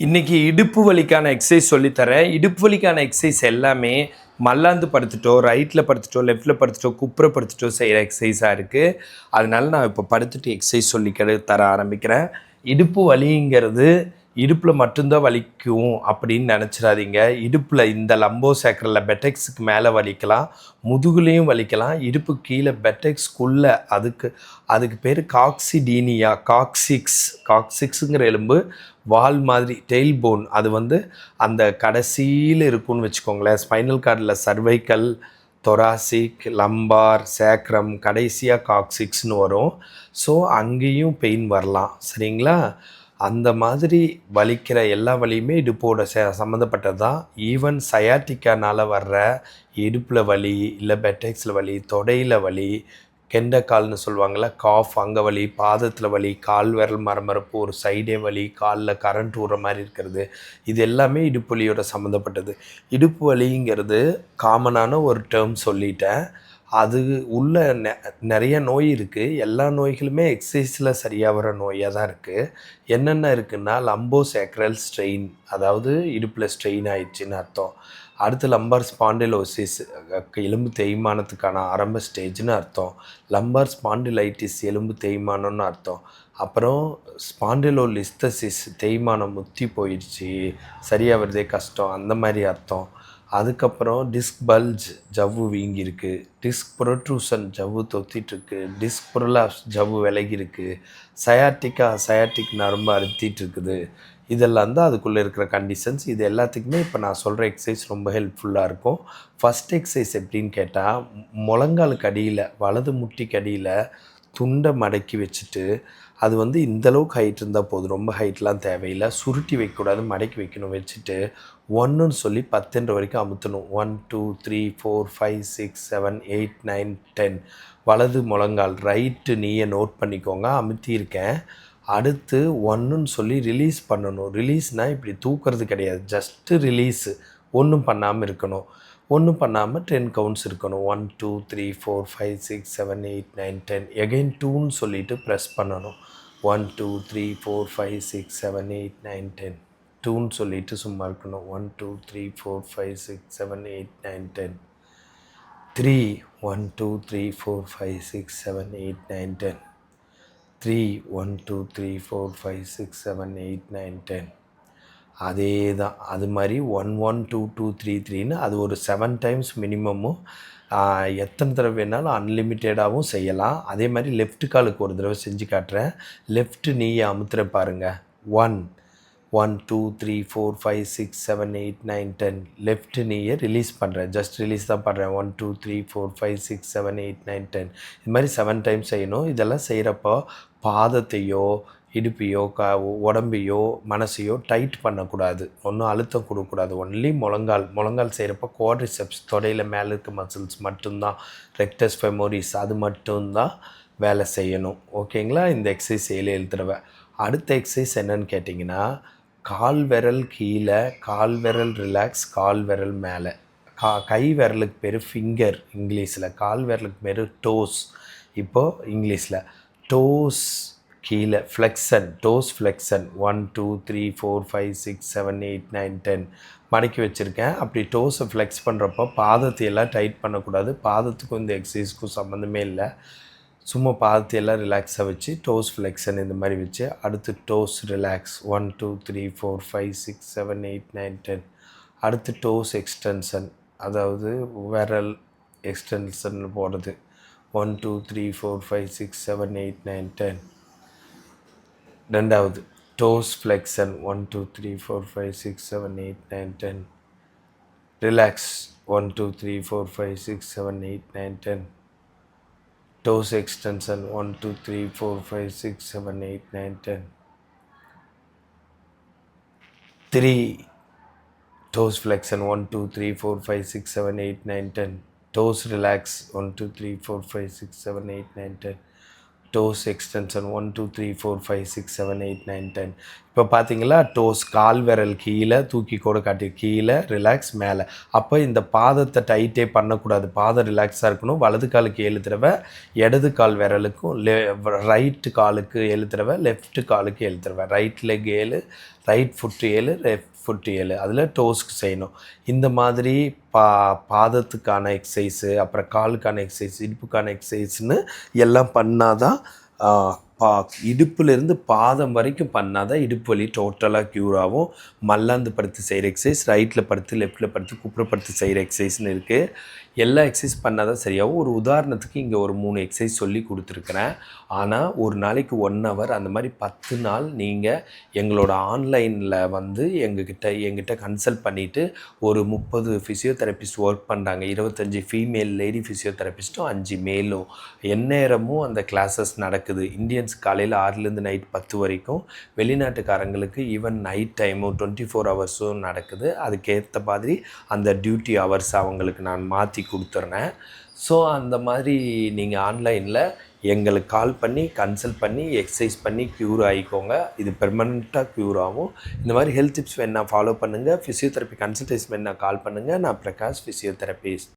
இன்னைக்கு இடுப்பு வலிக்கான எக்ஸசைஸ் சொல்லித்தரேன். இடுப்பு வலிக்கான எக்ஸசைஸ் எல்லாமே மல்லாந்து படுத்துட்டோ, ரைட்டில் படுத்துட்டோ, லெஃப்ட்டில் படுத்துட்டோ, குப்புற படுத்துட்டோ செய்கிற எக்ஸசைஸாக இருக்குது. அதனால நான் இப்போ படுத்துட்டு எக்ஸசைஸ் தர ஆரம்பிக்கிறேன். இடுப்பு வலிங்கிறது இடுப்பில் மட்டும்தான் வலிக்கும் அப்படின்னு நினச்சிடாதீங்க. இடுப்பில் இந்த லம்போ சேக்கரில் பெட்டெக்ஸுக்கு மேலே வலிக்கலாம், முதுகுலேயும் வலிக்கலாம், இடுப்பு கீழே பெட்டெக்ஸ்குள்ளே அதுக்கு பேர் காக்சிடீனியா, காக்சிக்ஸுங்கிற எலும்பு வால் மாதிரி டெயில் போன், அது அந்த கடைசியில் இருக்குன்னு வச்சுக்கோங்களேன். ஸ்பைனல் கார்டில் சர்வைக்கல், தொராசிக், லம்பார், சேக்ரம், கடைசியாக காக்சிக்ஸ்னு வரும். ஸோ அங்கேயும் பெயின் வரலாம், சரிங்களா? அந்த மாதிரி வலிக்கிற எல்லா வலியுமே இடுப்போட சம்மந்தப்பட்டது தான். ஈவன் சயாட்டிக்கானால் வர்ற இடுப்பில் வலி, இல்லை பெட்டெக்ஸில் வலி, தொடையில் வலி, கெண்டைக்கால்னு சொல்லுவாங்கள்ல, காஃப் அங்கே வலி, பாதத்தில் வலி, கால் விரல் மரமரப்பு, ஒரு சைடே வலி, காலில் கரண்ட் ஊற மாதிரி இருக்கிறது, இது எல்லாமே இடுப்பு வலியோட சம்மந்தப்பட்டது. இடுப்பு வலிங்கிறது காமனான ஒரு டேர்ம் சொல்லிட்டேன். அது உள்ள நிறைய நோய் இருக்குது. எல்லா நோய்களுமே எக்ஸசைஸில் சரியாக வர நோயாக தான் இருக்குது. என்னென்ன இருக்குன்னா, லம்போ சேக்ரல் ஸ்ட்ரெயின், அதாவது இடுப்பில் ஸ்ட்ரெயின் ஆயிடுச்சுன்னு அர்த்தம். அடுத்து லம்பார் ஸ்பாண்டிலோசிஸ், எலும்பு தேய்மானத்துக்கான ஆரம்ப ஸ்டேஜ்னு அர்த்தம். லம்பார் ஸ்பாண்டிலைட்டிஸ், எலும்பு தேய்மானம்னு அர்த்தம். அப்புறம் ஸ்பாண்டிலோலிஸ்தசிஸ், தேய்மானம் முத்தி போயிடுச்சு, சரியாக வருதே கஷ்டம், அந்த மாதிரி அர்த்தம். அதுக்கப்புறம் டிஸ்க் பல்ஜ், ஜவ்வு வீங்கியிருக்கு, டிஸ்க் ப்ரொட்ரூஷன், ஜவ்வு தொத்திட்டுருக்கு, டிஸ்க் ப்ரொலாப்ஸ், ஜவ்வு விலகிருக்கு, சயாட்டிக் நரம்பு அறுத்திட்டு இருக்குது. இதெல்லாம் தான் அதுக்குள்ளே இருக்கிற கண்டிஷன்ஸ். இது எல்லாத்துக்குமே இப்போ நான் சொல்கிற எக்ஸசைஸ் ரொம்ப ஹெல்ப்ஃபுல்லாக இருக்கும். ஃபஸ்ட் எக்ஸசைஸ் எப்படின்னு கேட்டால், முழங்காலுக்கு அடியில், வலது முட்டிக்கு அடியில் துண்டை மடக்கி வச்சுட்டு, அது இந்தளவுக்கு ஹைட் இருந்தால் போதும், ரொம்ப ஹைட்லாம் தேவையில்லை, சுருட்டி வைக்கக்கூடாது, மடக்கி வைக்கணும். வச்சுட்டு 1ன்னு சொல்லி 10 வரைக்கும் அமுத்தணும். 1 2 3 4 5 6 7 8 9 10. வலது முழங்கால், ரைட்டு நீயை நோட் பண்ணிக்கோங்க, அமுத்தியிருக்கேன். அடுத்து 1ன்னு சொல்லி ரிலீஸ் பண்ணணும். ரிலீஸ்னால் இப்படி தூக்கிறது கிடையாது, ஜஸ்ட்டு ரிலீஸு, ஒன்றும் பண்ணாமல் இருக்கணும். ஒன்றும் பண்ணாமல் 10 கவுண்ட்ஸ் இருக்கணும். 1 2 3 4 5 6 7 8 9 10. எகைன் 2ன்னு சொல்லிவிட்டு ப்ரெஸ் பண்ணணும். 1 2 3 4 5 6 7 8 9 10. 2ன்னு சொல்லிவிட்டு சும்மா இருக்கணும். 1 2 3 4 5 6 7 8 9 10. 3 1 2 3 4 5 6 7 8 9 10. 3 1 2 3 4 5 6 7 8 9 10. அதே தான். அது மாதிரி 1 1 2 2 3 3ன்னு அது ஒரு 7 டைம்ஸ் மினிமமும், எத்தனை தடவை வேணாலும் அன்லிமிட்டடாகவும் செய்யலாம். அதே மாதிரி லெஃப்ட் காலுக்கு ஒரு தடவை செஞ்சு காட்டுறேன். லெஃப்ட் நீயை அமுத்துற பாருங்கள். 1 1 2 3 4 5 6 7 8 9 10. லெஃப்ட் நீயை ரிலீஸ் பண்ணுறேன், ஜஸ்ட் ரிலீஸ் தான் பண்ணுறேன். 1 2 3 4 5 6 7 8 9 10. இது மாதிரி 7 டைம்ஸ் செய்யணும். இதெல்லாம் செய்கிறப்போ பாதத்தையோ, இடுப்பையோ, உடம்பையோ, மனசையோ டைட் பண்ணக்கூடாது, ஒன்றும் அழுத்தம் கொடுக்கக்கூடாது. ஒன்லி முழங்கால் செய்கிறப்போ குவாட்ரிசெப்ஸ், தொடையில் மேலே இருக்க மசில்ஸ் மட்டும்தான், ரெக்டஸ் ஃபெமோரிஸ், அது மட்டும்தான் வேலை செய்யணும். ஓகேங்களா? இந்த எக்ஸசைஸ் 7 தடவை. அடுத்த எக்ஸசைஸ் என்னன்னு கேட்டிங்கன்னா, கால் விரல் கீழே, கால் விரல் ரிலாக்ஸ், கால் விரல் மேலே. கை விரலுக்கு பேர் ஃபிங்கர் இங்கிலீஷில், கால் விரலுக்கு பேர் டோஸ் இப்போது இங்கிலீஷில். டோஸ் கீழே ஃப்ளெக்ஷன், டோஸ் ஃப்ளெக்ஷன். 1 2 3 4 5 6 7 8 9 10 மடக்கி வச்சுருக்கேன். அப்படி டோஸை ஃப்ளெக்ஸ் பண்ணுறப்போ பாதத்தையெல்லாம் டைட் பண்ணக்கூடாது. பாதத்துக்கும் இந்த எக்ஸசைஸ்க்கும் சம்மந்தமே இல்லை. சும்மா பாதத்தையெல்லாம் ரிலாக்ஸாக வச்சு டோஸ் ஃப்ளெக்ஷன் இந்த மாதிரி வச்சு, அடுத்து டோஸ் ரிலாக்ஸ். 1 2 3 4 5 6 7 8 9 10. அடுத்து டோஸ் எக்ஸ்டென்ஷன், அதாவது விரல் எக்ஸ்டென்ஷன் போடுறது. 1 2 3 4 5 6 7 8 9 10. ரெண்டாவது dose flexion. 1 2 3 4 5 6 7 8 9 10. Relax. 1 2 3 4 5 6 7 8 9 10. Toes extension. 1 2 3 4 5 6 7 8 9 10. 3 toes flexion. 1 2 3 4 5 6 7 8 9 10. Toes relax. 1 2 3 4 5 6 7 8 9 10. Toes extension. 1 2 3 4 5 6 7 8 9 10. இப்போ பார்த்தீங்களா, டோஸ் கால் விரல் கீழே தூக்கி கூட காட்டி கீழே ரிலாக்ஸ் மேலே. அப்போ இந்த பாதத்தை டைட்டே பண்ணக்கூடாது. பாதம் ரிலாக்ஸாக இருக்கணும். வலது காலுக்கு 7 தடவை, இடது கால் விரலுக்கும் ரைட்டு காலுக்கு 7 தடவை, லெஃப்ட் காலுக்கு 7 தடவை. Right leg 7, right foot 7, left foot 7. அதில் டோஸ்க்கு செய்யணும். இந்த மாதிரி பாதத்துக்கான எக்ஸசைஸு, அப்புறம் காலுக்கான எக்ஸசைஸ், இடுப்புக்கான எக்ஸசைஸ்னு எல்லாம் பண்ணாதான் இடுப்புலேருந்து பாதம் வரைக்கும் பண்ணாதான் இடுப்பு வலி டோட்டலாக க்யூர் ஆகும். மல்லாந்து படுத்து செய்கிற எக்ஸசைஸ், ரைட்டில் படுத்து லெஃப்ட்டில் படுத்து குப்புறப்படுத்து செய்கிற எக்ஸசைஸ்னு இருக்குது. எல்லா எக்ஸசைஸ் பண்ணால் தான் சரியாகும். ஒரு உதாரணத்துக்கு இங்கே ஒரு 3 எக்ஸசைஸ் சொல்லி கொடுத்துருக்குறேன். ஆனால் ஒரு நாளைக்கு 1 ஹவர் அந்த மாதிரி 10 நாள் நீங்கள் எங்களோட ஆன்லைனில் வந்து எங்கிட்ட கன்சல்ட் பண்ணிவிட்டு ஒரு 30 ஃபிசியோதெரபிஸ்ட் ஒர்க் பண்ணுறாங்க. 25 ஃபீமேல் லேடி ஃபிசியோதெரபிஸ்ட்டும் 5 மேலும். எந்நேரமும் அந்த கிளாஸஸ் நடக்குது. இந்தியன்ஸ் காலையில் 6லேருந்து நைட் 10 வரைக்கும், வெளிநாட்டுக்காரங்களுக்கு ஈவன் நைட் டைமும் 24 ஹவர்ஸும் நடக்குது. அதுக்கேற்ற மாதிரி அந்த டியூட்டி ஹவர்ஸ் அவங்களுக்கு நான் மாற்றி கொடுத்துட்றேன். ஸோ அந்த மாதிரி நீங்கள் ஆன்லைனில் எங்களுக்கு கால் பண்ணி கன்சல்ட் பண்ணி எக்ஸசைஸ் பண்ணி க்யூர் ஆகிக்கோங்க. இது பெர்மனெண்ட்டாக க்யூர் ஆகும். இந்த மாதிரி ஹெல்த் டிப்ஸ் வேணா ஃபாலோ பண்ணுங்கள். ஃபிசியோதெரப்பி கன்சல்டேஷன் வேணா கால் பண்ணுங்கள். நான் பிரகாஷ், ஃபிசியோதெரபிஸ்ட்.